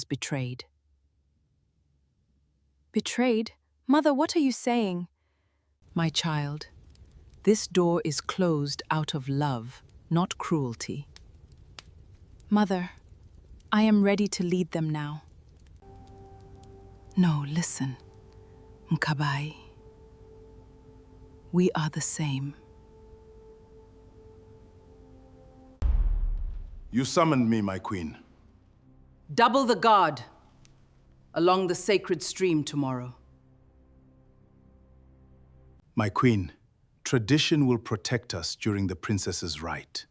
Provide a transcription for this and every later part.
betrayed. Betrayed? Mother, what are you saying? My child, this door is closed out of love, not cruelty. Mother, I am ready to lead them now. No, listen, Mkabayi. We are the same. You summoned me, my queen. Double the guard along the sacred stream tomorrow. My queen, tradition will protect us during the princess's rite.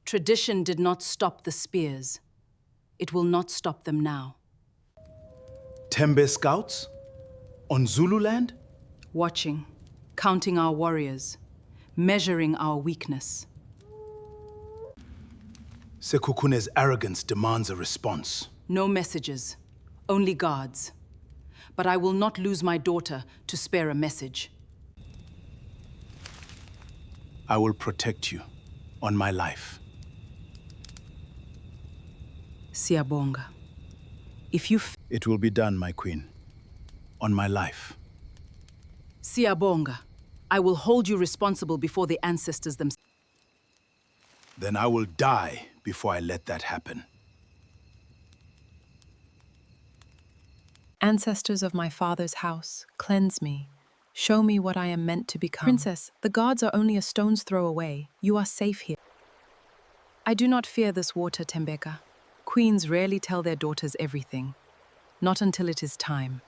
Tradition did not stop the spears. It will not stop them now. Tembe scouts? On Zulu land? Watching, counting our warriors, measuring our weakness. Sekhukhune's arrogance demands a response. No messages, only guards. But I will not lose my daughter to spare a message. I will protect you, on my life. Siyabonga. If you It will be done, my queen. On my life. Siyabonga, I will hold you responsible before the ancestors themselves. Then I will die before I let that happen. Ancestors of my father's house, cleanse me. Show me what I am meant to become. Princess, the guards are only a stone's throw away. You are safe here. I do not fear this water, Tembeka. Queens rarely tell their daughters everything. Not until it is time.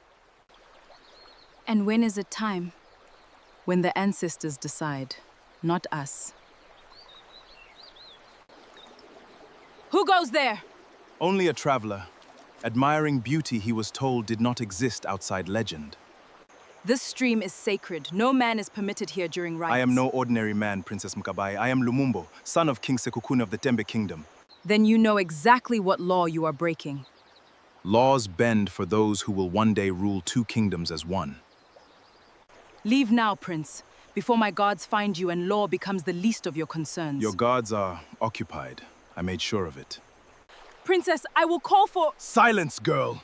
And when is it time? When the ancestors decide, not us. Who goes there? Only a traveler, admiring beauty he was told did not exist outside legend. This stream is sacred. No man is permitted here during rites. I am no ordinary man, Princess Mkabayi. I am Lumumbo, son of King Sekhukhune of the Tembe Kingdom. Then you know exactly what law you are breaking. Laws bend for those who will one day rule two kingdoms as one. Leave now, Prince, before my guards find you and law becomes the least of your concerns. Your guards are occupied. I made sure of it. Princess, I will call for— Silence, girl,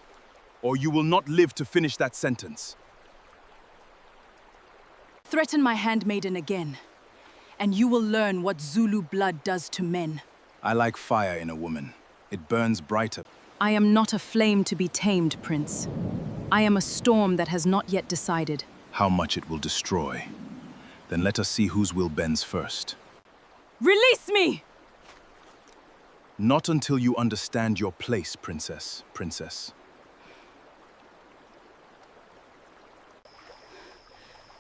or you will not live to finish that sentence. Threaten my handmaiden again, and you will learn what Zulu blood does to men. I like fire in a woman. It burns brighter. I am not a flame to be tamed, Prince. I am a storm that has not yet decided. How much it will destroy. Then let us see whose will bends first. Release me! Not until you understand your place, princess.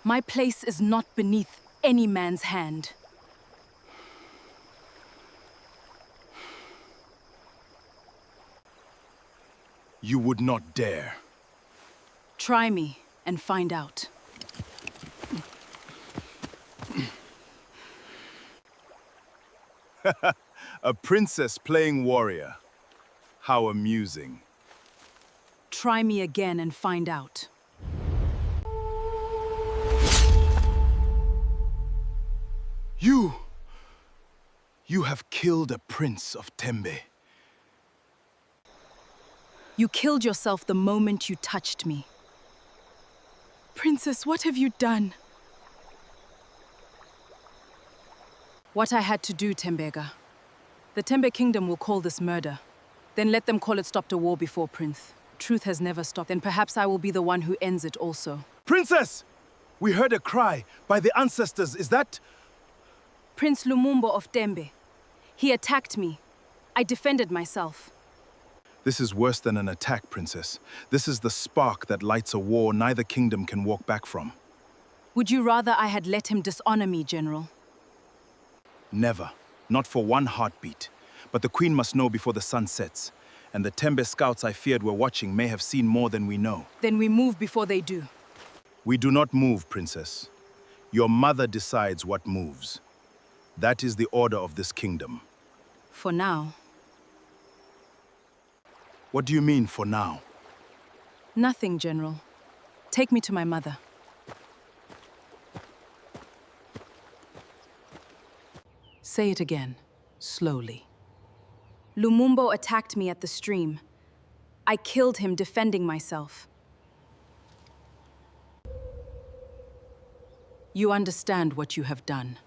My place is not beneath any man's hand. You would not dare. Try me and find out. A princess playing warrior. How amusing. Try me again and find out. You have killed a prince of Tembe. You killed yourself the moment you touched me. Princess, what have you done? What I had to do, Tembega. The Tembe Kingdom will call this murder. Then let them call it stopped a war before, Prince. Truth has never stopped. Then perhaps I will be the one who ends it also. Princess! We heard a cry by the ancestors. Is that... Prince Lumumbo of Tembe. He attacked me. I defended myself. This is worse than an attack, Princess. This is the spark that lights a war neither kingdom can walk back from. Would you rather I had let him dishonor me, General? Never. Not for one heartbeat. But the Queen must know before the sun sets. And the Tembe scouts I feared were watching may have seen more than we know. Then we move before they do. We do not move, Princess. Your mother decides what moves. That is the order of this kingdom. For now. What do you mean, for now? Nothing, General. Take me to my mother. Say it again, slowly. Lumumbo attacked me at the stream. I killed him defending myself. You understand what you have done.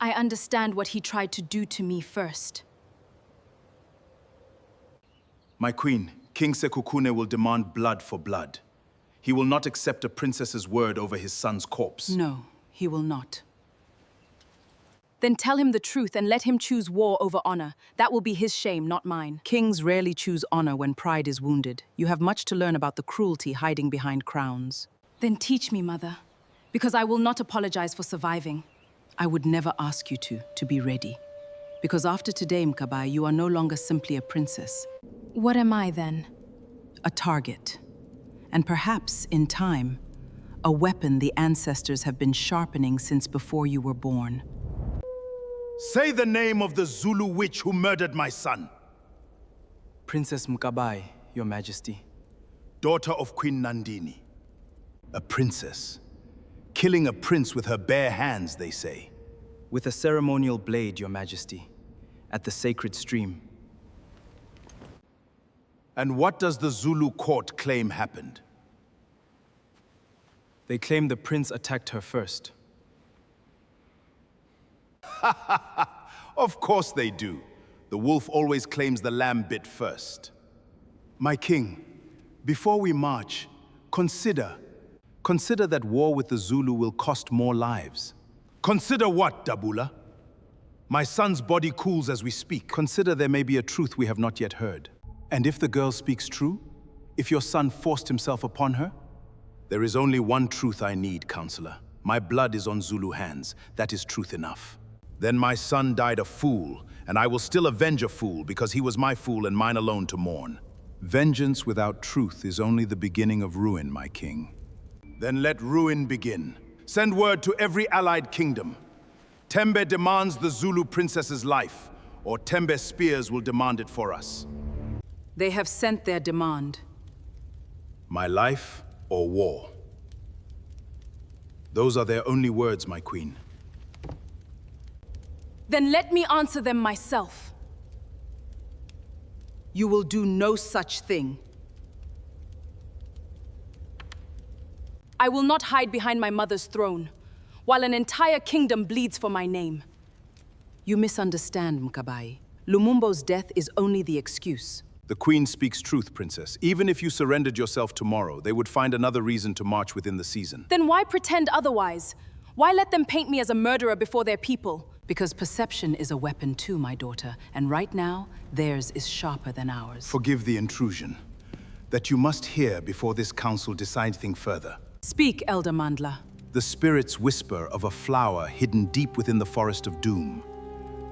I understand what he tried to do to me first. My queen, King Sekhukhune will demand blood for blood. He will not accept a princess's word over his son's corpse. No, he will not. Then tell him the truth and let him choose war over honor. That will be his shame, not mine. Kings rarely choose honor when pride is wounded. You have much to learn about the cruelty hiding behind crowns. Then teach me, Mother, because I will not apologize for surviving. I would never ask you to be ready. Because after today, Mkabayi, you are no longer simply a princess. What am I then? A target. And perhaps, in time, a weapon the ancestors have been sharpening since before you were born. Say the name of the Zulu witch who murdered my son. Princess Mkabayi, Your Majesty. Daughter of Queen Nandini. A princess. Killing a prince with her bare hands, they say. With a ceremonial blade, Your Majesty, at the sacred stream. And what does the Zulu court claim happened? They claim the prince attacked her first. Of course they do. The wolf always claims the lamb bit first. My king, before we march, consider that war with the Zulu will cost more lives. Consider what, Dabula? My son's body cools as we speak. Consider there may be a truth we have not yet heard. And if the girl speaks true, if your son forced himself upon her, there is only one truth I need, Counselor. My blood is on Zulu hands. That is truth enough. Then my son died a fool, and I will still avenge a fool because he was my fool and mine alone to mourn. Vengeance without truth is only the beginning of ruin, my king. Then let ruin begin. Send word to every allied kingdom. Tembe demands the Zulu princess's life, or Tembe spears will demand it for us. They have sent their demand. My life or war? Those are their only words, my queen. Then let me answer them myself. You will do no such thing. I will not hide behind my mother's throne, while an entire kingdom bleeds for my name. You misunderstand, Mkabayi. Lumumbo's death is only the excuse. The queen speaks truth, princess. Even if you surrendered yourself tomorrow, they would find another reason to march within the season. Then why pretend otherwise? Why let them paint me as a murderer before their people? Because perception is a weapon too, my daughter, and right now, theirs is sharper than ours. Forgive the intrusion. That you must hear before this council decides anything further. Speak, Elder Mandla. The spirits whisper of a flower hidden deep within the forest of doom.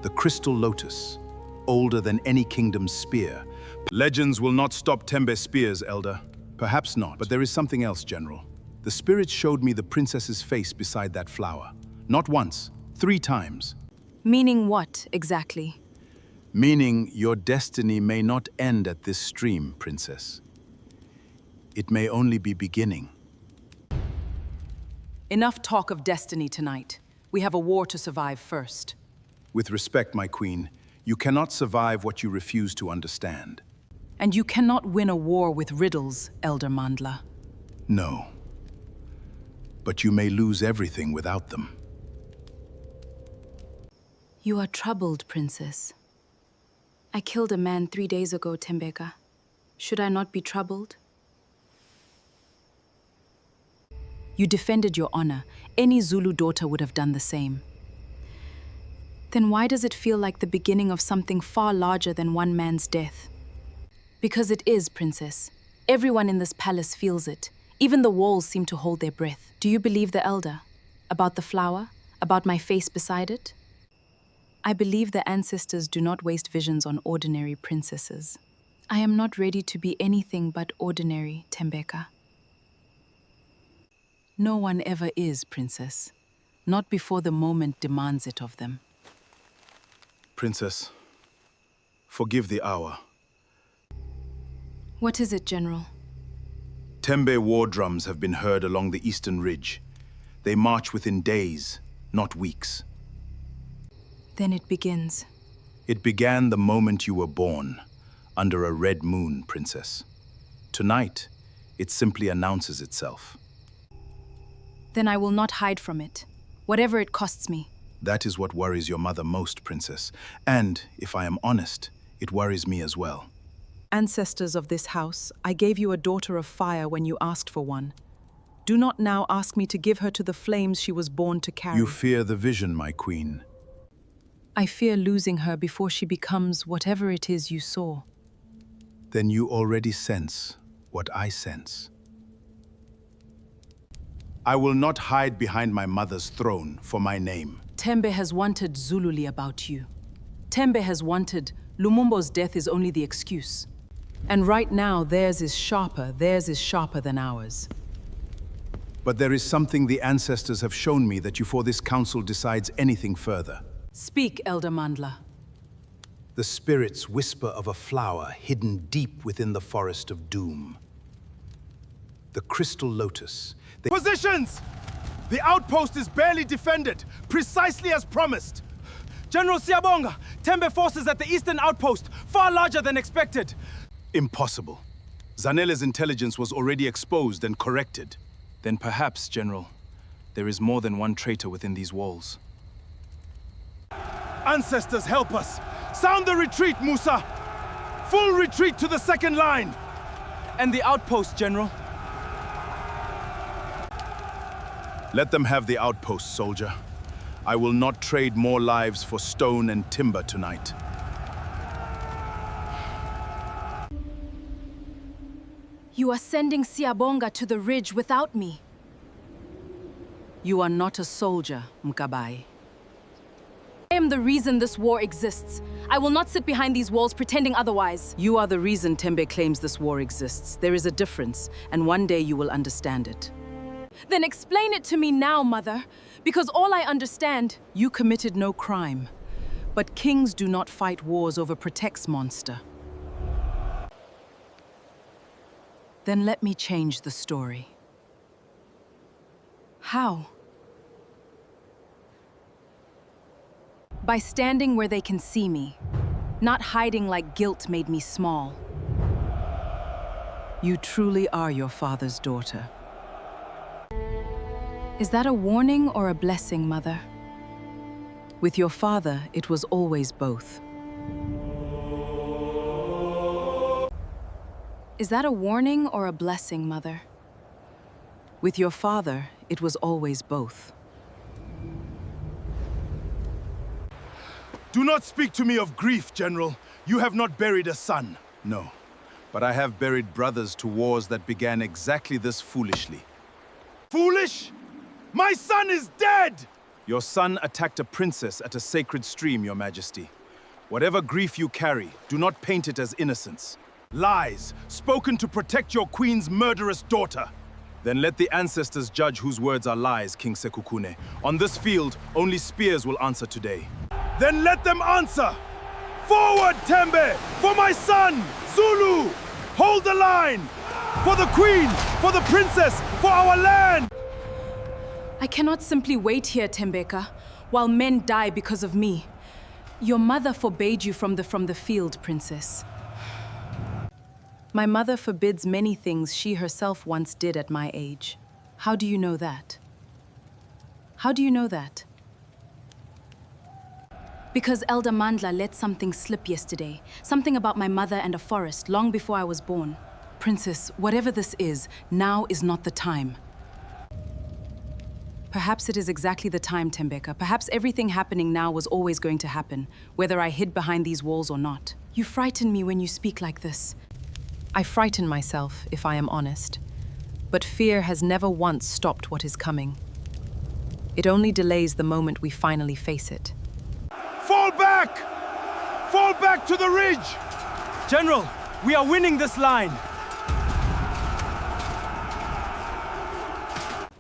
The Crystal Lotus, older than any kingdom's spear. Legends will not stop Tembe spears, Elder. Perhaps not, but there is something else, General. The spirits showed me the princess's face beside that flower. Not once, 3 times. Meaning what, exactly? Meaning your destiny may not end at this stream, Princess. It may only be beginning. Enough talk of destiny tonight. We have a war to survive first. With respect, my queen, you cannot survive what you refuse to understand. And you cannot win a war with riddles, Elder Mandla. No. But you may lose everything without them. You are troubled, Princess. I killed a man 3 days ago, Tembeka. Should I not be troubled? You defended your honor. Any Zulu daughter would have done the same. Then why does it feel like the beginning of something far larger than one man's death? Because it is, Princess. Everyone in this palace feels it. Even the walls seem to hold their breath. Do you believe the elder? About the flower? About my face beside it? I believe the ancestors do not waste visions on ordinary princesses. I am not ready to be anything but ordinary, Tembeka. No one ever is, Princess. Not before the moment demands it of them. Princess, forgive the hour. What is it, General? Tembe war drums have been heard along the eastern ridge. They march within days, not weeks. Then it begins. It began the moment you were born. under a red moon, Princess. Tonight, it simply announces itself. Then I will not hide from it, whatever it costs me. That is what worries your mother most, Princess. And, if I am honest, it worries me as well. Ancestors of this house, I gave you a daughter of fire when you asked for one. Do not now ask me to give her to the flames she was born to carry. You fear the vision, my queen. I fear losing her before she becomes whatever it is you saw. Then you already sense what I sense. I will not hide behind my mother's throne for my name. Tembe has wanted Zululi about you. Tembe has wanted Lumumbo's death is only the excuse. And right now, theirs is sharper than ours. But there is something the ancestors have shown me that before this council decides anything further. Speak, Elder Mandla. The spirits whisper of a flower hidden deep within the forest of doom. The Crystal Lotus. Positions! The outpost is barely defended, precisely as promised. General Siyabonga, Tembe forces at the eastern outpost, far larger than expected. Impossible. Zanele's intelligence was already exposed and corrected. Then perhaps, General, there is more than one traitor within these walls. Ancestors, help us! Sound the retreat, Musa! Full retreat to the second line! And the outpost, General? Let them have the outpost, soldier. I will not trade more lives for stone and timber tonight. You are sending Siyabonga to the ridge without me. You are not a soldier, Mkabayi. I am the reason this war exists. I will not sit behind these walls pretending otherwise. You are the reason Tembe claims this war exists. There is a difference, and one day you will understand it. Then explain it to me now, Mother, because all I understand... You committed no crime, but kings do not fight wars over protects monster. Then let me change the story. How? By standing where they can see me, not hiding like guilt made me small. You truly are your father's daughter. Is that a warning or a blessing, Mother? With your father, it was always both. Is that a warning or a blessing, Mother? With your father, it was always both. Do not speak to me of grief, General. You have not buried a son. No, but I have buried brothers to wars that began exactly this foolishly. Foolish? My son is dead! Your son attacked a princess at a sacred stream, Your Majesty. Whatever grief you carry, do not paint it as innocence. Lies, spoken to protect your queen's murderous daughter. Then let the ancestors judge whose words are lies, King Sekhukhune. On this field, only spears will answer today. Then let them answer! Forward, Tembe! For my son, Zulu! Hold the line! For the queen! For the princess! For our land! I cannot simply wait here, Tembeka, while men die because of me. Your mother forbade you from the field, Princess. My mother forbids many things she herself once did at my age. How do you know that? How do you know that? Because Elder Mandla let something slip yesterday. Something about my mother and a forest long before I was born. Princess, whatever this is, now is not the time. Perhaps it is exactly the time, Tembeka. Perhaps everything happening now was always going to happen, whether I hid behind these walls or not. You frighten me when you speak like this. I frighten myself, if I am honest. But fear has never once stopped what is coming. It only delays the moment we finally face it. Fall back! Fall back to the ridge! General, we are winning this line!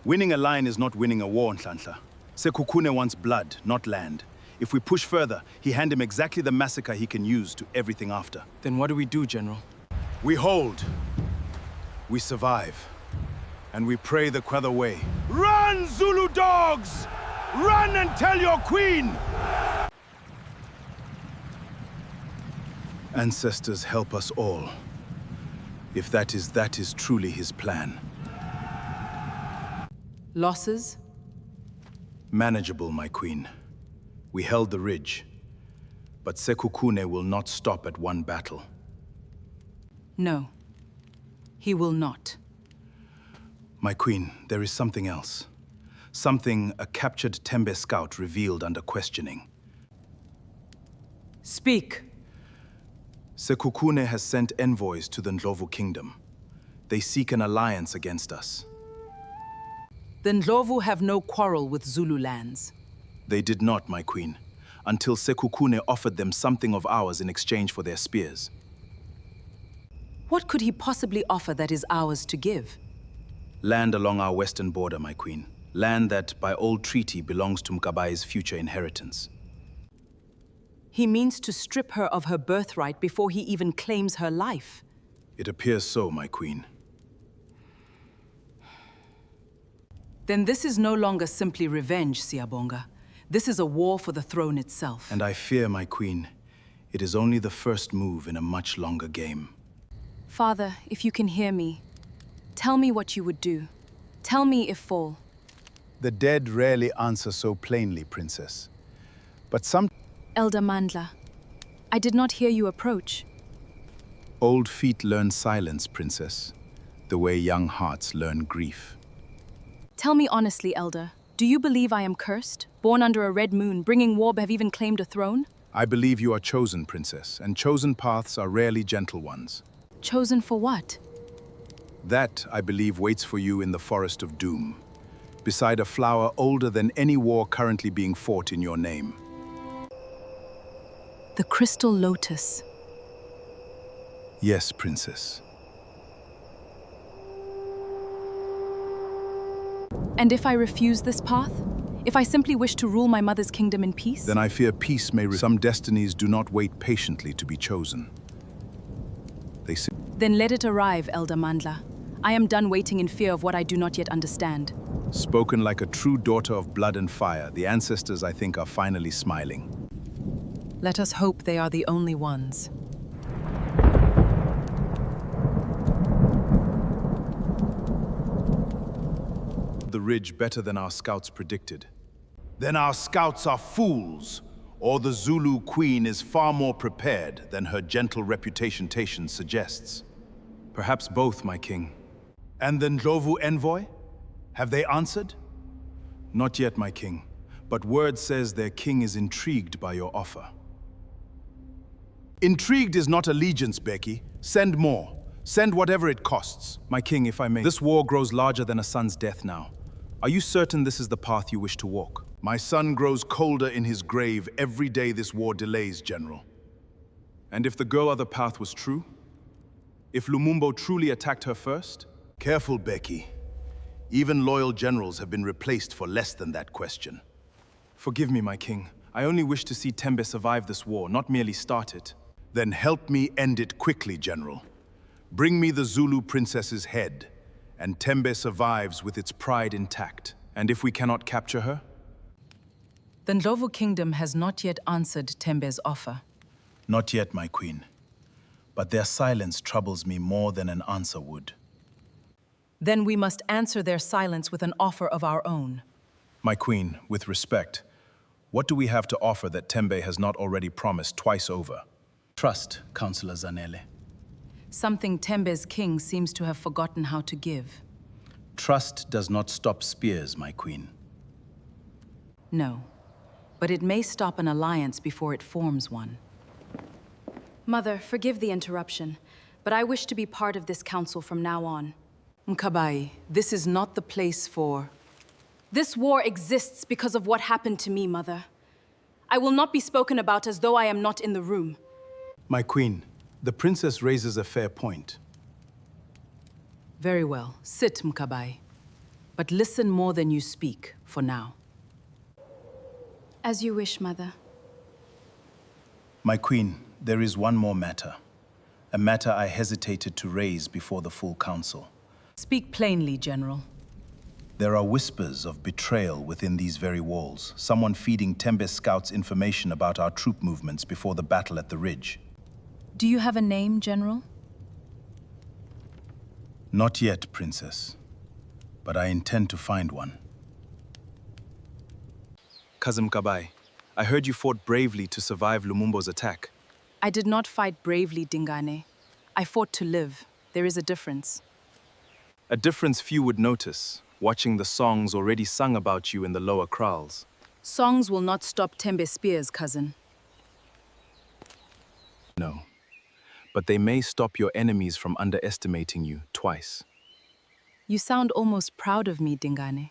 Winning a line is not winning a war, Nhlanhla. Sekhukhune wants blood, not land. If we push further, he hand him exactly the massacre he can use to everything after. Then what do we do, General? We hold. We survive. And we pray the other way. Run, Zulu dogs! Run and tell your queen! Ancestors, help us all. If that is truly his plan. Losses? Manageable, my queen. We held the ridge, but Sekhukhune will not stop at one battle. No, he will not. My queen, there is something else. Something a captured Tembe scout revealed under questioning. Speak. Sekhukhune has sent envoys to the Ndlovu Kingdom. They seek an alliance against us. The Ndlovu have no quarrel with Zulu lands. They did not, my queen, until Sekhukhune offered them something of ours in exchange for their spears. What could he possibly offer that is ours to give? Land along our western border, my queen. Land that, by old treaty, belongs to Mkabayi's future inheritance. He means to strip her of her birthright before he even claims her life. It appears so, my queen. Then this is no longer simply revenge, Siyabonga. This is a war for the throne itself. And I fear, my queen, it is only the first move in a much longer game. Father, if you can hear me, tell me what you would do. Tell me if fall. The dead rarely answer so plainly, Princess. But some Elder Mandla, I did not hear you approach. old feet learn silence, Princess, the way young hearts learn grief. Tell me honestly, Elder, do you believe I am cursed, born under a red moon, bringing war, have even claimed a throne? I believe you are chosen, Princess, and chosen paths are rarely gentle ones. Chosen for what? That, I believe, waits for you in the Forest of Doom, beside a flower older than any war currently being fought in your name. The Crystal Lotus. Yes, Princess. And if I refuse this path? If I simply wish to rule my mother's kingdom in peace? Then I fear peace may some destinies do not wait patiently to be chosen. Then let it arrive, Elder Mandla. I am done waiting in fear of what I do not yet understand. Spoken like a true daughter of blood and fire, the ancestors, I think, are finally smiling. Let us hope they are the only ones. The ridge better than our scouts predicted. Then our scouts are fools, or the Zulu queen is far more prepared than her gentle reputation suggests. Perhaps both, my king. And the Ndlovu envoy? Have they answered? Not yet, my king, but word says their king is intrigued by your offer. Intrigued is not allegiance, Becky. Send more. Send whatever it costs. My king, if I may, this war grows larger than a son's death now. Are you certain this is the path you wish to walk? My son grows colder in his grave every day this war delays, General. And if the girl other path was true? If Lumumbo truly attacked her first? Careful, Becky. Even loyal generals have been replaced for less than that question. Forgive me, my king. I only wish to see Tembe survive this war, not merely start it. Then help me end it quickly, General. Bring me the Zulu princess's head, and Tembe survives with its pride intact. And if we cannot capture her? The Ndlovu Kingdom has not yet answered Tembe's offer. Not yet, my queen. But their silence troubles me more than an answer would. Then we must answer their silence with an offer of our own. My queen, with respect, what do we have to offer that Tembe has not already promised twice over? Trust, Councillor Zanele. Something Tembe's king seems to have forgotten how to give. Trust does not stop spears, my queen. No, but it may stop an alliance before it forms one. Mother, forgive the interruption, but I wish to be part of this council from now on. Mkabayi, this is not the place for... This war exists because of what happened to me, Mother. I will not be spoken about as though I am not in the room. My queen, the princess raises a fair point. Very well. Sit, Mkabayi. But listen more than you speak, for now. As you wish, Mother. My queen, there is one more matter. A matter I hesitated to raise before the full council. Speak plainly, General. There are whispers of betrayal within these very walls. Someone feeding Tembe scouts information about our troop movements before the battle at the ridge. Do you have a name, General? Not yet, Princess. But I intend to find one. Cousin Mkabayi, I heard you fought bravely to survive Lumumbo's attack. I did not fight bravely, Dingane. I fought to live. There is a difference. A difference few would notice, watching the songs already sung about you in the lower kraals. Songs will not stop Tembe spears, cousin. No. But they may stop your enemies from underestimating you twice. You sound almost proud of me, Dingane.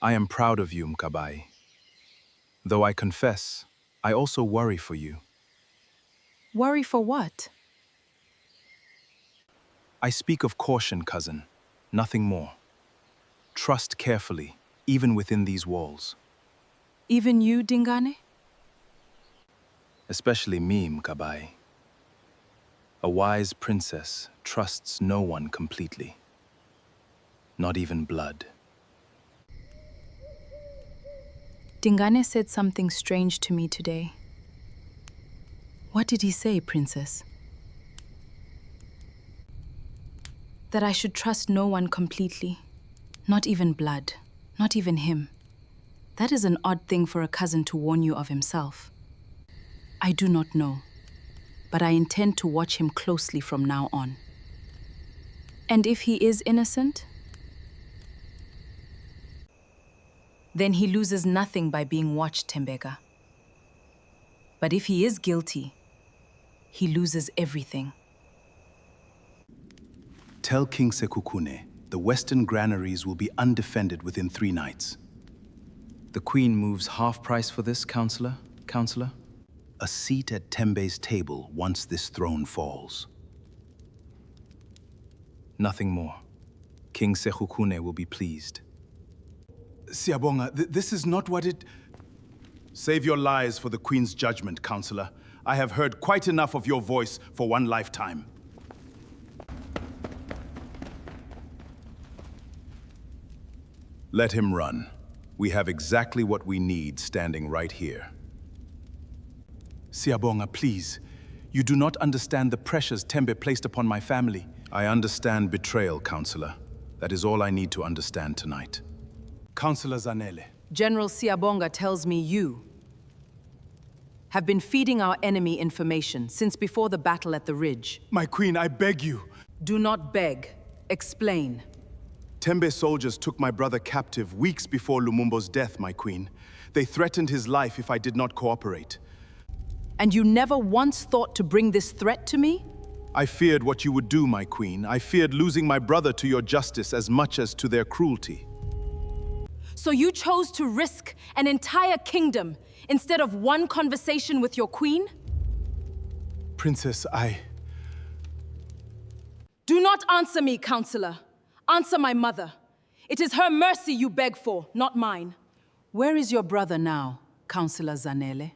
I am proud of you, Mkabayi. Though I confess, I also worry for you. Worry for what? I speak of caution, cousin, nothing more. Trust carefully, even within these walls. Even you, Dingane? Especially me, Mkabayi. A wise princess trusts no one completely. Not even blood. Dingane said something strange to me today. What did he say, Princess? That I should trust no one completely. Not even blood. Not even him. That is an odd thing for a cousin to warn you of himself. I do not know, but I intend to watch him closely from now on. And if he is innocent, then he loses nothing by being watched, Tembeka. But if he is guilty, he loses everything. Tell King Sekhukhune the western granaries will be undefended within 3 nights. The Queen moves half price for this, Counselor? A seat at Tembe's table once this throne falls. Nothing more. King Sekhukhune will be pleased. Siyabonga, this is not what it... Save your lies for the Queen's judgment, Counselor. I have heard quite enough of your voice for one lifetime. Let him run. We have exactly what we need standing right here. Siyabonga, please. You do not understand the pressures Tembe placed upon my family. I understand betrayal, Counselor. That is all I need to understand tonight. Counselor Zanele. General Siyabonga tells me you have been feeding our enemy information since before the battle at the ridge. My queen, I beg you. Do not beg. Explain. Tembe soldiers took my brother captive weeks before Lumumbo's death, my queen. They threatened his life if I did not cooperate. And you never once thought to bring this threat to me? I feared what you would do, my queen. I feared losing my brother to your justice as much as to their cruelty. So you chose to risk an entire kingdom instead of one conversation with your queen? Princess, Do not answer me, Counselor. Answer my mother. It is her mercy you beg for, not mine. Where is your brother now, Counselor Zanele?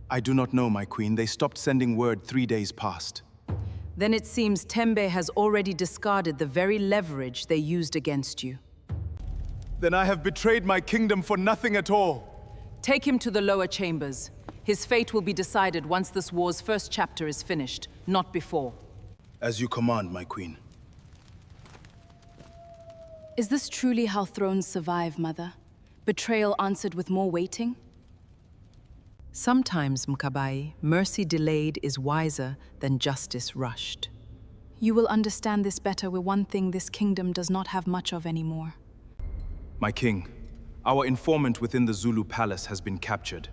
I do not know, my queen. They stopped sending word 3 days past. Then it seems Tembe has already discarded the very leverage they used against you. Then I have betrayed my kingdom for nothing at all. Take him to the lower chambers. His fate will be decided once this war's first chapter is finished, not before. As you command, my queen. Is this truly how thrones survive, Mother? Betrayal answered with more waiting? Sometimes, Mkabayi, mercy delayed is wiser than justice rushed. You will understand this better with one thing this kingdom does not have much of anymore. My king, our informant within the Zulu palace has been captured.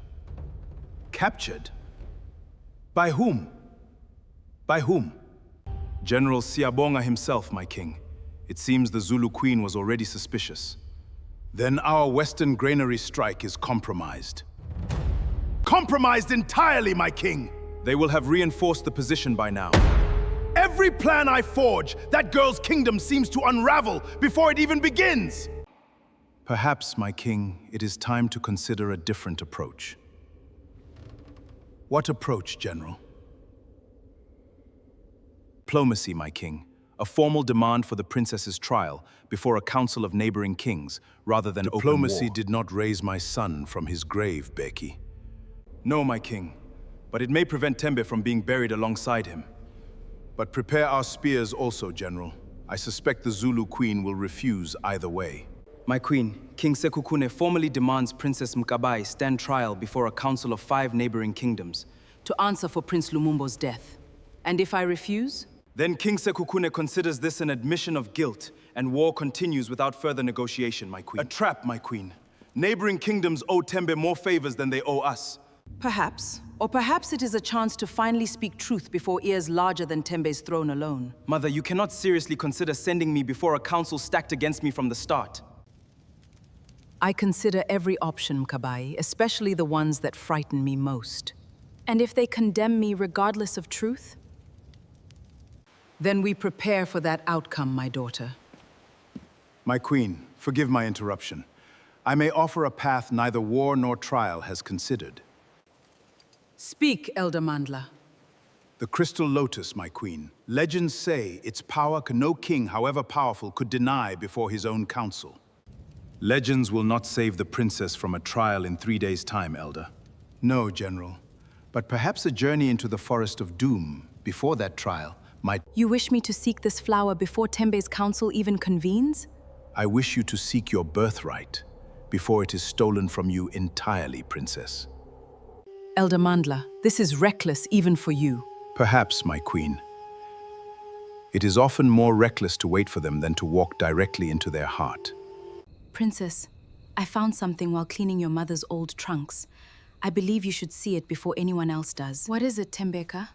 Captured? By whom? By whom? General Siyabonga himself, my king. It seems the Zulu queen was already suspicious. Then our western granary strike is compromised. Compromised entirely, my king! They will have reinforced the position by now. Every plan I forge, that girl's kingdom seems to unravel before it even begins! Perhaps, my king, it is time to consider a different approach. What approach, General? Diplomacy, my king. A formal demand for the princess's trial before a council of neighboring kings, rather than open war. Diplomacy did not raise my son from his grave, Beki. No, my king, but it may prevent Tembe from being buried alongside him. But prepare our spears also, General. I suspect the Zulu queen will refuse either way. My queen, King Sekhukhune formally demands Princess Mkabayi stand trial before a council of 5 neighboring kingdoms To answer for Prince Lumumbo's death. And if I refuse? Then King Sekhukhune considers this an admission of guilt, and war continues without further negotiation, my queen. A trap, my queen. Neighboring kingdoms owe Tembe more favors than they owe us. Perhaps. Or perhaps it is a chance to finally speak truth before ears larger than Tembe's throne alone. Mother, you cannot seriously consider sending me before a council stacked against me from the start. I consider every option, Mkabayi, especially the ones that frighten me most. And if they condemn me regardless of truth? Then we prepare for that outcome, my daughter. My queen, forgive my interruption. I may offer a path neither war nor trial has considered. Speak, Elder Mandla. The Crystal Lotus, my queen. Legends say its power no king, however powerful, could deny before his own council. Legends will not save the princess from a trial in 3 days' time, Elder. No, General. But perhaps a journey into the Forest of Doom, before that trial, might... You wish me to seek this flower before Tembe's council even convenes? I wish you to seek your birthright, before it is stolen from you entirely, Princess. Elder Mandla, this is reckless even for you. Perhaps, my queen. It is often more reckless to wait for them than to walk directly into their heart. Princess, I found something while cleaning your mother's old trunks. I believe you should see it before anyone else does. What is it, Tembeka?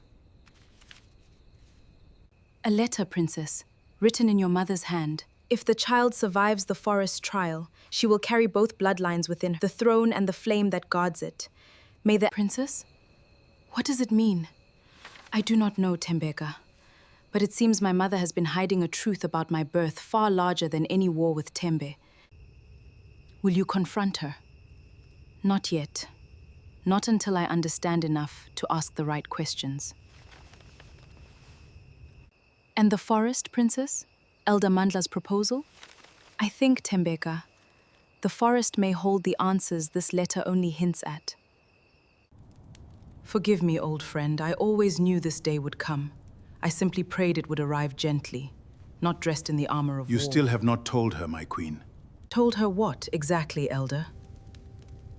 A letter, Princess, written in your mother's hand. If the child survives the forest trial, she will carry both bloodlines within her, the throne and the flame that guards it. May the... Princess? What does it mean? I do not know, Tembeka. But it seems my mother has been hiding a truth about my birth far larger than any war with Tembe. Will you confront her? Not yet. Not until I understand enough to ask the right questions. And the forest, Princess? Elder Mandla's proposal? I think, Tembeka, the forest may hold the answers this letter only hints at. Forgive me, old friend. I always knew this day would come. I simply prayed it would arrive gently, not dressed in the armor of war. You still have not told her, my queen. Told her what, exactly, Elder?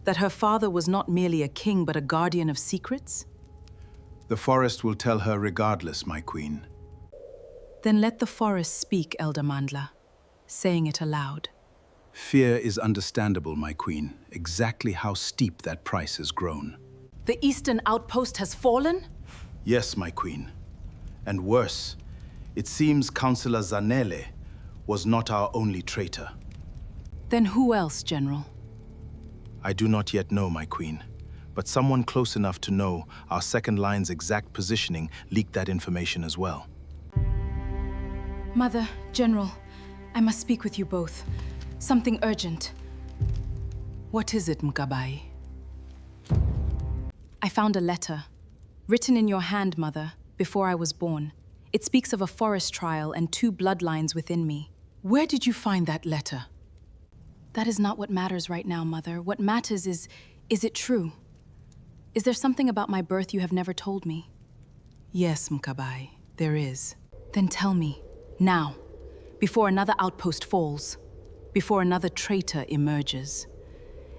That her father was not merely a king, but a guardian of secrets? The forest will tell her regardless, my queen. Then let the forest speak, Elder Mandla, saying it aloud. Fear is understandable, my queen. Exactly how steep that price has grown. The eastern outpost has fallen? Yes, my queen. And worse, it seems Councillor Zanele was not our only traitor. Then who else, General? I do not yet know, my queen. But someone close enough to know our second line's exact positioning leaked that information as well. Mother, General, I must speak with you both. Something urgent. What is it, Mkabayi? I found a letter, written in your hand, Mother, before I was born. It speaks of a forest trial and 2 bloodlines within me. Where did you find that letter? That is not what matters right now, Mother. What matters is it true? Is there something about my birth you have never told me? Yes, Mkabayi, there is. Then tell me, now, before another outpost falls, before another traitor emerges.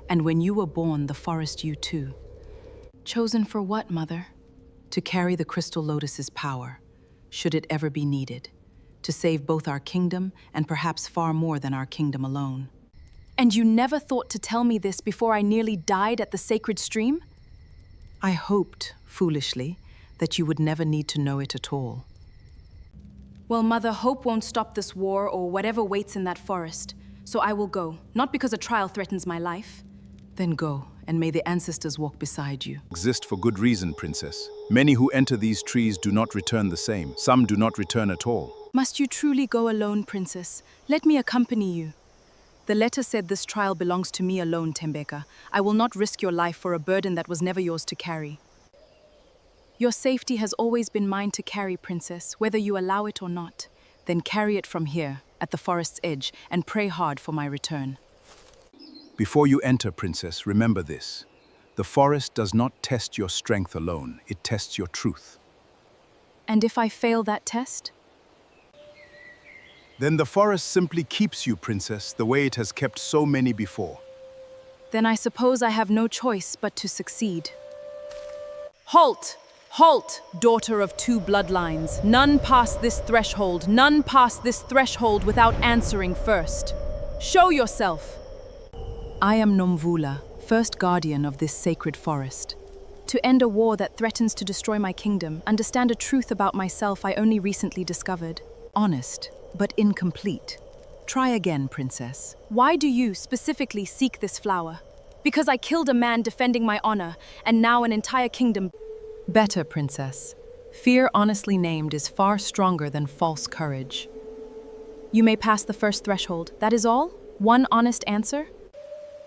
And when you were born, the forest you too. Chosen for what, Mother? To carry the Crystal Lotus's power, should it ever be needed, to save both our kingdom and perhaps far more than our kingdom alone. And you never thought to tell me this before I nearly died at the sacred stream? I hoped, foolishly, that you would never need to know it at all. Well, Mother, hope won't stop this war or whatever waits in that forest. So I will go, not because a trial threatens my life. Then go, and may the ancestors walk beside you. Exist for good reason, Princess. Many who enter these trees do not return the same. Some do not return at all. Must you truly go alone, Princess? Let me accompany you. The letter said this trial belongs to me alone, Tembeka. I will not risk your life for a burden that was never yours to carry. Your safety has always been mine to carry, Princess, whether you allow it or not. Then carry it from here, at the forest's edge, and pray hard for my return. Before you enter, Princess, remember this. The forest does not test your strength alone, it tests your truth. And if I fail that test? Then the forest simply keeps you, Princess, the way it has kept so many before. Then I suppose I have no choice but to succeed. Halt! Halt, daughter of two bloodlines. None pass this threshold. None pass this threshold without answering first. Show yourself. I am Nomvula, first guardian of this sacred forest. To end a war that threatens to destroy my kingdom, understand a truth about myself I only recently discovered. Honest, but incomplete. Try again, Princess. Why do you specifically seek this flower? Because I killed a man defending my honor, and now an entire kingdom. Better, Princess. Fear honestly named is far stronger than false courage. You may pass the first threshold. That is all? One honest answer?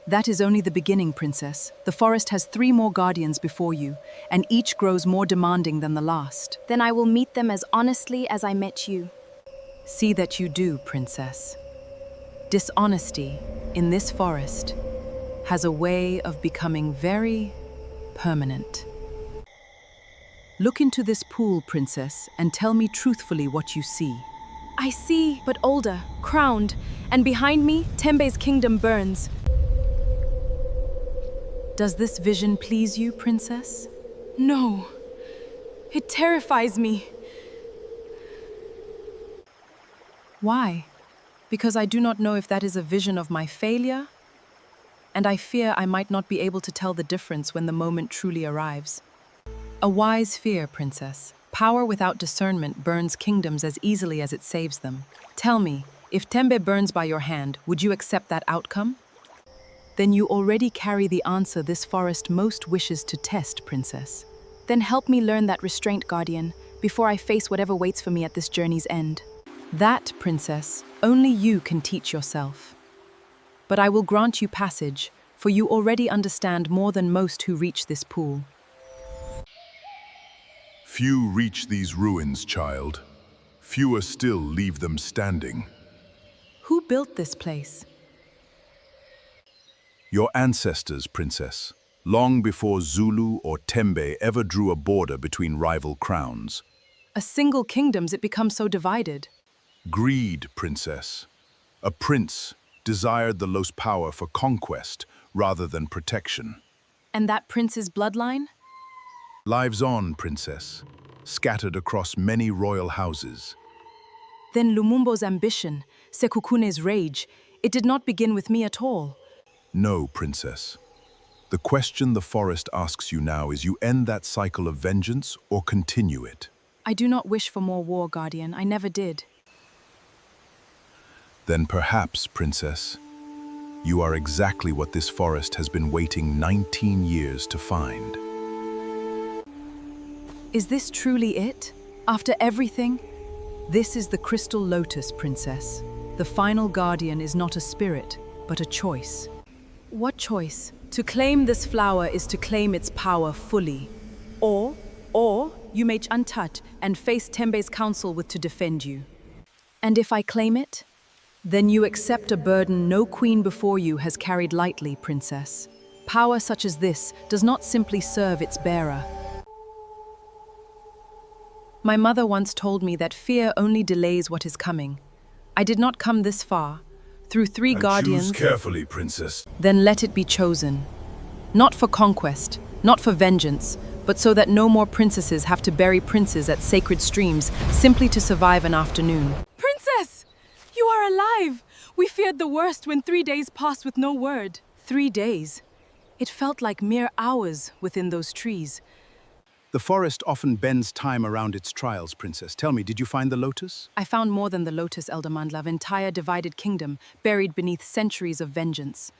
That is only the beginning, Princess. The forest has 3 more guardians before you, and each grows more demanding than the last. Then I will meet them as honestly as I met you. See that you do, Princess. Dishonesty, in this forest, has a way of becoming very permanent. Look into this pool, Princess, and tell me truthfully what you see. I see, but older, crowned, and behind me, Tembe's kingdom burns. Does this vision please you, Princess? No. It terrifies me. Why? Because I do not know if that is a vision of my failure, and I fear I might not be able to tell the difference when the moment truly arrives. A wise fear, Princess. Power without discernment burns kingdoms as easily as it saves them. Tell me, if Tembe burns by your hand, would you accept that outcome? Then you already carry the answer this forest most wishes to test, Princess. Then help me learn that restraint, Guardian, before I face whatever waits for me at this journey's end. That, Princess, only you can teach yourself. But I will grant you passage, for you already understand more than most who reach this pool. Few reach these ruins, child. Fewer still leave them standing. Who built this place? Your ancestors, Princess, long before Zulu or Tembe ever drew a border between rival crowns. A single kingdom's it becomes so divided. Greed, Princess. A prince desired the Los power for conquest rather than protection. And that prince's bloodline? Lives on, Princess, scattered across many royal houses. Then Lumumbo's ambition, Sekhukhune's rage, it did not begin with me at all. No, Princess. The question the forest asks you now is you end that cycle of vengeance or continue it. I do not wish for more war, Guardian. I never did. Then perhaps, Princess, you are exactly what this forest has been waiting 19 years to find. Is this truly it? After everything? This is the Crystal Lotus, Princess. The final guardian is not a spirit, but a choice. What choice? To claim this flower is to claim its power fully. Or you may untouch and face Tembe's council with to defend you. And if I claim it? Then you accept a burden no queen before you has carried lightly, Princess. Power such as this does not simply serve its bearer. My mother once told me that fear only delays what is coming. I did not come this far. Through 3 guardians. Choose carefully, Princess. Then let it be chosen. Not for conquest, not for vengeance, but so that no more princesses have to bury princes at sacred streams simply to survive an afternoon. Princess! You are alive! We feared the worst when 3 days passed with no word. 3 days? It felt like mere hours within those trees. The forest often bends time around its trials, Princess. Tell me, did you find the lotus? I found more than the lotus, Elder Mandla, an entire divided kingdom, buried beneath centuries of vengeance.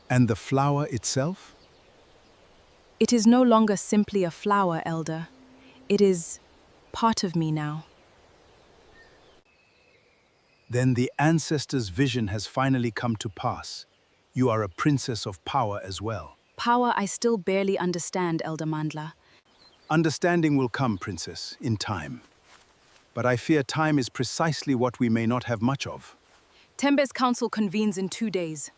And the flower itself? It is no longer simply a flower, Elder. It is part of me now. Then the ancestor's vision has finally come to pass. You are a princess of power as well. Power I still barely understand, Elder Mandla. Understanding will come, Princess, in time. But I fear time is precisely what we may not have much of. Tembe's council convenes in 2 days.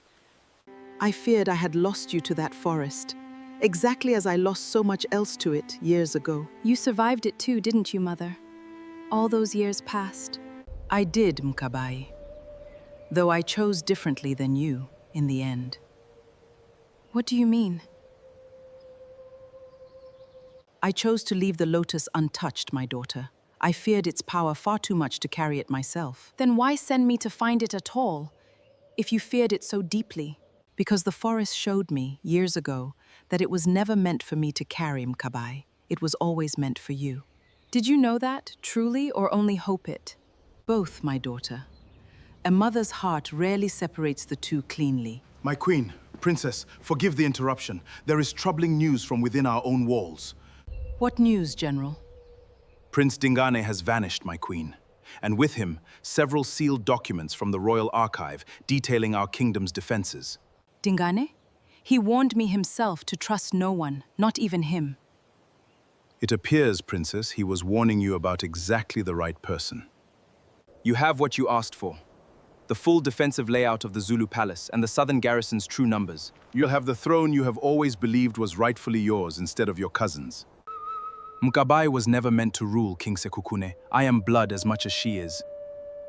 I feared I had lost you to that forest. exactly as I lost so much else to it years ago. You survived it too, didn't you, Mother? All those years passed. I did, Mkabayi, though I chose differently than you in the end. What do you mean? I chose to leave the lotus untouched, my daughter. I feared its power far too much to carry it myself. Then why send me to find it at all, if you feared it so deeply? Because the forest showed me, years ago, that it was never meant for me to carry, Mkabayi. It was always meant for you. Did you know that, truly, or only hope it? Both, my daughter. A mother's heart rarely separates the two cleanly. My queen, princess, forgive the interruption. There is troubling news from within our own walls. What news, General? Prince Dingane has vanished, my queen. And with him, several sealed documents from the royal archive detailing our kingdom's defenses. Dingane? He warned me himself to trust no one, not even him. It appears, princess, he was warning you about exactly the right person. You have what you asked for. The full defensive layout of the Zulu palace and the southern garrison's true numbers. You'll have the throne you have always believed was rightfully yours instead of your cousin's. Mkabayi was never meant to rule King Sekhukhune. I am blood as much as she is.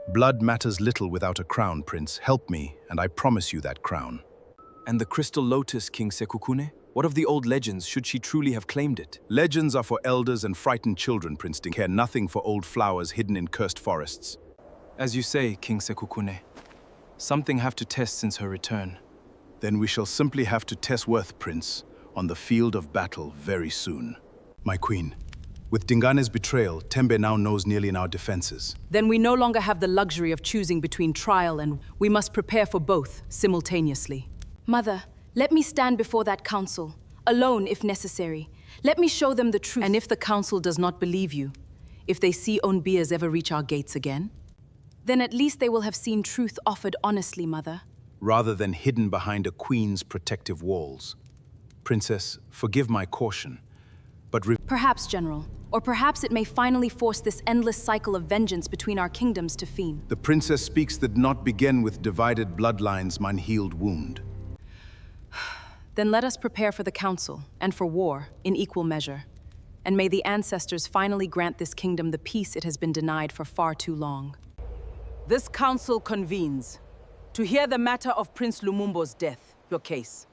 Blood matters little without a crown, Prince. Help me, and I promise you that crown. And the Crystal Lotus, King Sekhukhune? What of the old legends, should she truly have claimed it? Legends are for elders and frightened children, Prince Dingane. Care nothing for old flowers hidden in cursed forests. As you say, King Sekhukhune, something have to test since her return. Then we shall simply have to test worth, Prince, on the field of battle very soon. My queen, with Dingane's betrayal, Tembe now knows nearly in our defenses. Then we no longer have the luxury of choosing between trial and we must prepare for both simultaneously. Mother, let me stand before that council, alone if necessary. Let me show them the truth. And if the council does not believe you, if they see Onbias ever reach our gates again? Then at least they will have seen truth offered honestly, Mother. Rather than hidden behind a queen's protective walls. Princess, forgive my caution, but perhaps, General. Or perhaps it may finally force this endless cycle of vengeance between our kingdoms to fiend. the princess speaks that not begin with divided bloodlines mine healed wound. Then let us prepare for the council and for war in equal measure. And may the ancestors finally grant this kingdom the peace it has been denied for far too long. This council convenes to hear the matter of Prince Lumumbo's death, your case.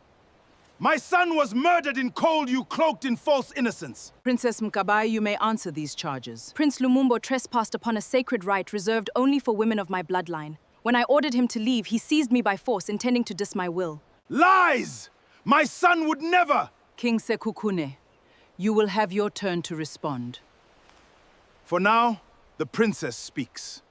My son was murdered in cold, you cloaked in false innocence. Princess Mkabayi, you may answer these charges. Prince Lumumbo trespassed upon a sacred rite reserved only for women of my bloodline. When I ordered him to leave, he seized me by force, intending to dis my will. Lies! My son would never! King Sekhukhune, you will have your turn to respond. For now, the princess speaks.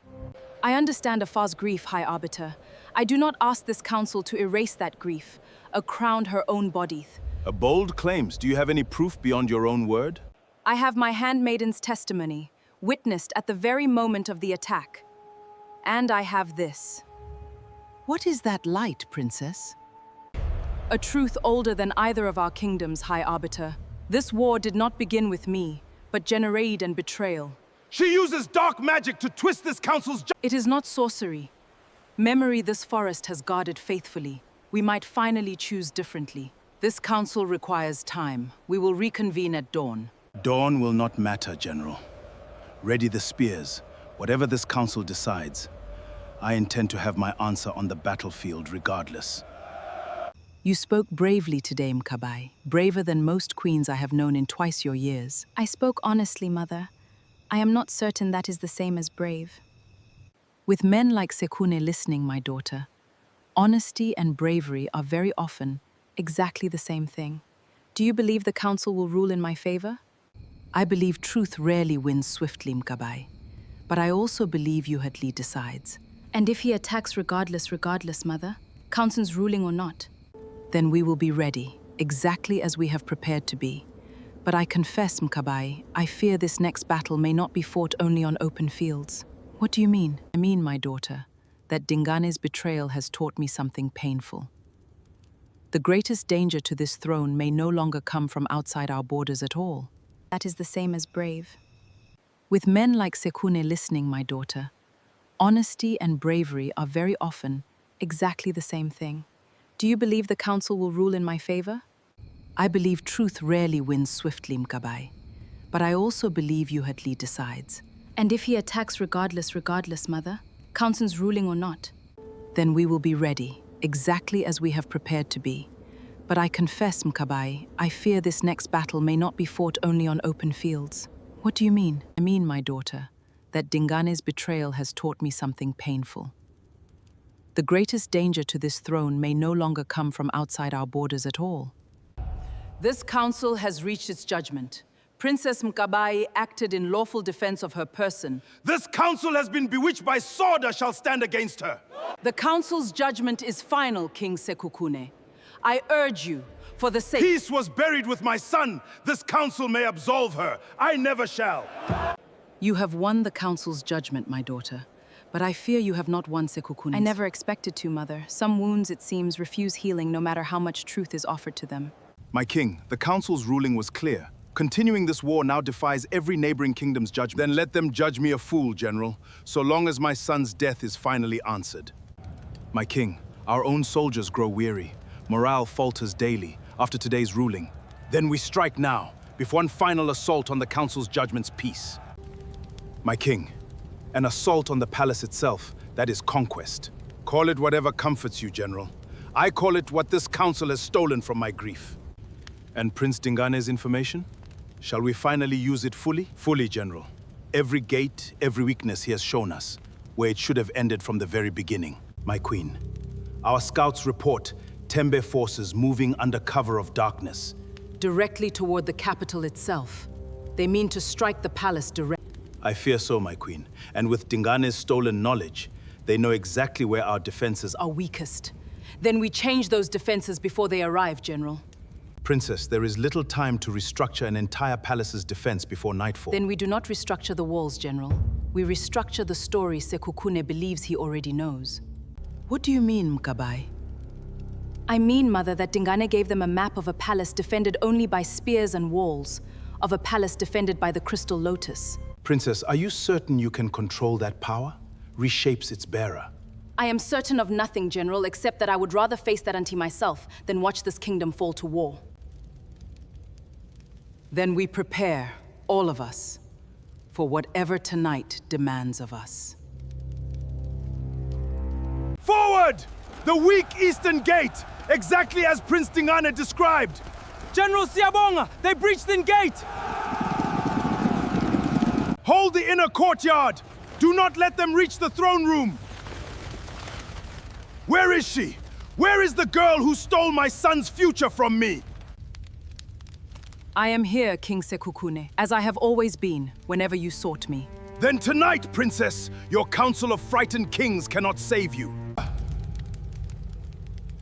I understand Afar's grief, High Arbiter. I do not ask this council to erase that grief, crowned her own body. A bold claims. Do you have any proof beyond your own word? I have my handmaiden's testimony, witnessed at the very moment of the attack. And I have this. What is that light, Princess? A truth older than either of our kingdoms, High Arbiter. This war did not begin with me, but generated and betrayal. She uses dark magic to twist this council's It is not sorcery. Memory this forest has guarded faithfully. We might finally choose differently. This council requires time. We will reconvene at dawn. Dawn will not matter, General. Ready the spears. Whatever this council decides, I intend to have my answer on the battlefield regardless. You spoke bravely today, Mkabayi. Braver than most queens I have known in twice your years. I spoke honestly, Mother. I am not certain that is the same as brave. With men like Sekhukhune listening, my daughter, honesty and bravery are very often Exactly the same thing. Do you believe the council will rule in my favor? I believe truth rarely wins swiftly, Mkabayi. But I also believe Yuhatli decides. And if he attacks regardless, Mother? Council's ruling or not? Then we will be ready, exactly as we have prepared to be. But I confess, Mkabayi, I fear this next battle may not be fought only on open fields. What do you mean? I mean, my daughter, that Dingane's betrayal has taught me something painful. The greatest danger to this throne may no longer come from outside our borders at all. That is the same as brave. With men like Sekhukhune listening, my daughter, honesty and bravery are very often Exactly the same thing. Do you believe the council will rule in my favor? I believe truth rarely wins swiftly, Mkabayi. But I also believe Yuhatli decides. And if he attacks regardless, Mother? Council's ruling or not? Then we will be ready, exactly as we have prepared to be. But I confess, Mkabayi, I fear this next battle may not be fought only on open fields. What do you mean? I mean, my daughter, that Dingane's betrayal has taught me something painful. The greatest danger to this throne may no longer come from outside our borders at all. This council has reached its judgment. Princess Mkabayi acted in lawful defense of her person. This council has been bewitched by Saga shall stand against her. The council's judgment is final, King Sekhukhune. I urge you, for the sake— Peace was buried with my son. This council may absolve her. I never shall. You have won the council's judgment, my daughter. But I fear you have not won Sekhukhune's. I never expected to, Mother. Some wounds, it seems, refuse healing no matter how much truth is offered to them. My king, the council's ruling was clear. Continuing this war now defies every neighboring kingdom's judgment. Then let them judge me a fool, General, so long as my son's death is finally answered. My king, our own soldiers grow weary. Morale falters daily after today's ruling. Then we strike now, with one final assault on the council's judgment's peace. My king, an assault on the palace itself, that is conquest. Call it whatever comforts you, General. I call it what this council has stolen from my grief. And Prince Dingane's information? Shall we finally use it fully? Fully, General. Every gate, every weakness he has shown us, where it should have ended from the very beginning. My queen, our scouts report Tembe forces moving under cover of darkness. Directly toward the capital itself. They mean to strike the palace directly. I fear so, my queen. And with Dingane's stolen knowledge, they know exactly where our defenses are. Are weakest. Then we change those defenses before they arrive, General. Princess, there is little time to restructure an entire palace's defense before nightfall. Then we do not restructure the walls, General. We restructure the story Sekhukhune believes he already knows. What do you mean, Mkabayi? I mean, Mother, that Dingane gave them a map of a palace defended only by spears and walls, of a palace defended by the Crystal Lotus. Princess, are you certain you can control that power? Reshapes its bearer. I am certain of nothing, General, except that I would rather face that auntie myself than watch this kingdom fall to war. Then we prepare, all of us, for whatever tonight demands of us. Forward! The weak eastern gate! Exactly as Prince Dingane described! General Siyabonga, they breached the gate! Hold the inner courtyard! Do not let them reach the throne room! Where is she? Where is the girl who stole my son's future from me? I am here, King Sekhukhune, as I have always been, whenever you sought me. Then tonight, Princess, your council of frightened kings cannot save you.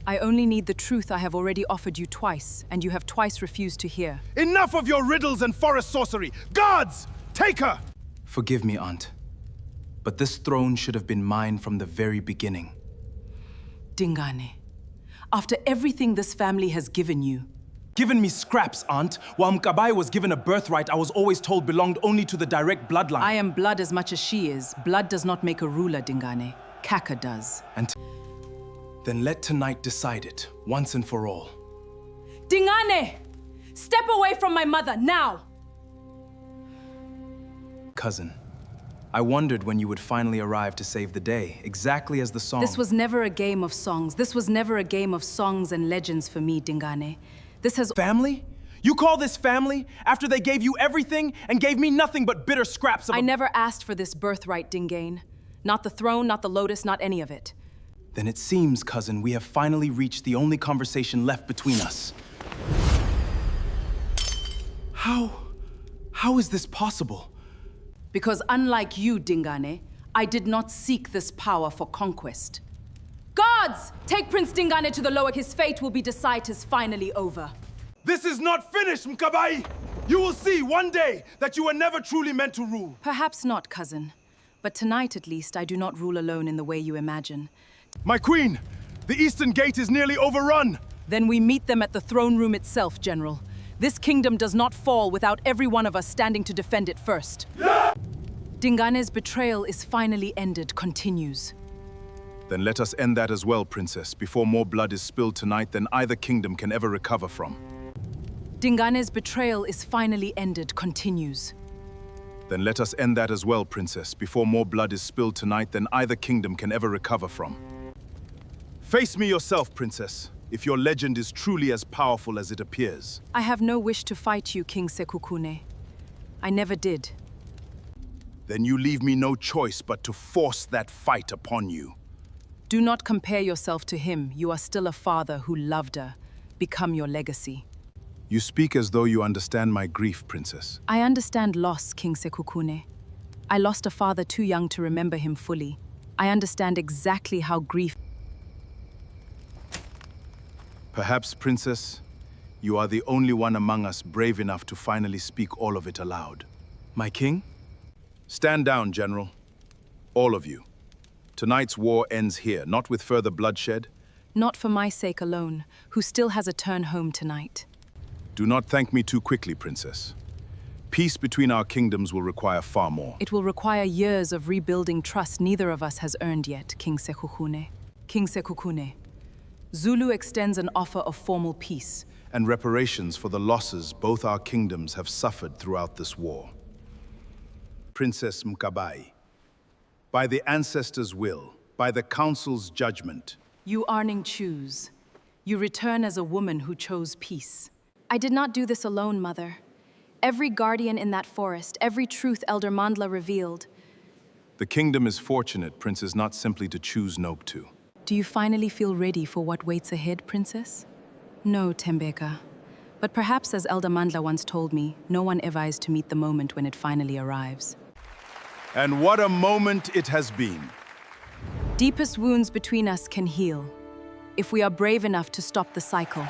I only need the truth I have already offered you twice, and you have twice refused to hear. Enough of your riddles and forest sorcery! Guards! Take her! Forgive me, Aunt. But this throne should have been mine from the very beginning. Dingane, after everything this family has given you, Given me scraps, Aunt. While Mkabayi was given a birthright I was always told belonged only to the direct bloodline. I am blood as much as she is. Blood does not make a ruler, Dingane. Kaka does. And then let tonight decide it, once and for all. Dingane! Step away from my mother, now! Cousin, I wondered when you would finally arrive to save the day, exactly as the song— This was never a game of songs. This was never a game of songs and legends for me, Dingane. This has— Family? You call this family after they gave you everything and gave me nothing but bitter scraps of— I never asked for this birthright, Dingane. Not the throne, not the lotus, not any of it. Then it seems, cousin, we have finally reached the only conversation left between us. How is this possible? Because unlike you, Dingane, I did not seek this power for conquest. Guards! Take Prince Dingane to the lower. His fate will be decided is finally over. This is not finished, Mkabayi! You will see one day that you were never truly meant to rule. Perhaps not, cousin. But tonight, at least, I do not rule alone in the way you imagine. My queen, the eastern gate is nearly overrun. Then we meet them at the throne room itself, General. This kingdom does not fall without every one of us standing to defend it first. Dingane's betrayal is finally ended, continues. Then let us end that as well, Princess, before more blood is spilled tonight than either kingdom can ever recover from. Dingane's betrayal is finally ended continues. Then let us end that as well, Princess, before more blood is spilled tonight than either kingdom can ever recover from. Face me yourself, Princess, if your legend is truly as powerful as it appears. I have no wish to fight you, King Sekhukhune. I never did. Then you leave me no choice but to force that fight upon you. Do not compare yourself to him. You are still a father who loved her. Become your legacy. You speak as though you understand my grief, Princess. I understand loss, King Sekhukhune. I lost a father too young to remember him fully. I understand exactly how grief... Perhaps, Princess, you are the only one among us brave enough to finally speak all of it aloud. My king? Stand down, General. All of you. Tonight's war ends here, not with further bloodshed. Not for my sake alone, who still has a turn home tonight. Do not thank me too quickly, Princess. Peace between our kingdoms will require far more. It will require years of rebuilding trust neither of us has earned yet, King Sekhukhune. King Sekhukhune, Zulu extends an offer of formal peace. And reparations for the losses both our kingdoms have suffered throughout this war. Princess Mkabayi, by the ancestors' will, by the council's judgment, You Arning choose. You return as a woman who chose peace. I did not do this alone, Mother. Every guardian in that forest, every truth Elder Mandla revealed. the kingdom is fortunate, Princess, not simply to choose Noptu. Do you finally feel ready for what waits ahead, Princess? No, Tembeka. But perhaps, as Elder Mandla once told me, no one ever is to meet the moment when it finally arrives. And what a moment it has been. Deepest wounds between us can heal, if we are brave enough to stop the cycle.